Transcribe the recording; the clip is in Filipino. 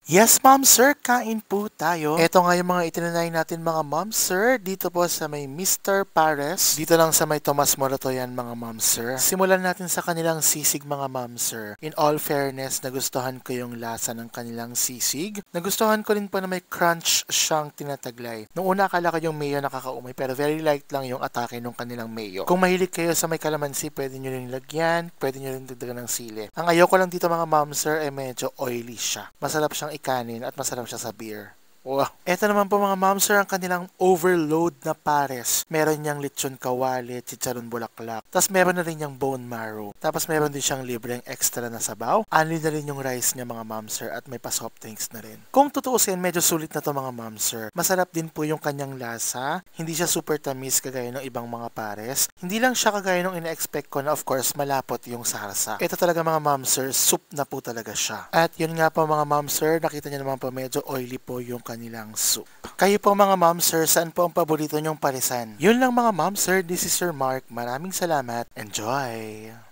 Yes, ma'am sir, kain po tayo. Ito nga yung mga itinanay natin mga ma'am sir, dito po sa may Mr. Pares. Dito lang sa may Tomas Morato yan mga ma'am sir. Simulan natin sa kanilang sisig mga ma'am sir. In all fairness, nagustuhan ko yung lasa ng kanilang sisig. Nagustuhan ko rin po na may crunch siyang tinataglay. Noong una akala ko yung mayo nakakaumay, pero very light lang yung atake ng kanilang mayo. Kung mahilig kayo sa may kalamansi, pwede nyo rin lagyan, pwede nyo rin dagdagan ng sili. Ang ayoko lang dito mga ma'am sir, medyo oily siya. Masarap siyang ikanin at masarap siya sa beer. Wow. Ito naman po mga ma'am sir, ang kanilang overload na pares. Meron niyang lechon kawali, chicharon bulaklak. Tapos meron na rin niyang bone marrow. Tapos meron din siyang libreng extra na sabaw. Anli na rin yung rice niya mga ma'am sir at may pa soft drinks na rin. Kung tutuusin, medyo sulit na to mga ma'am sir. Masarap din po yung kanyang lasa. Hindi siya super tamis kagaya ng ibang mga pares. Hindi lang siya kagaya ng ina-expect ko na of course malapot yung sarsa. Ito talaga mga ma'am sir, soup na po talaga siya. At yun nga po mga ma'am sir, nakita niyo naman po medyo oily po yung kanilang soup. Kayo po mga ma'am sir, saan po ang paborito nyong parisan? Yun lang mga ma'am sir, this is Sir Mark. Maraming salamat. Enjoy!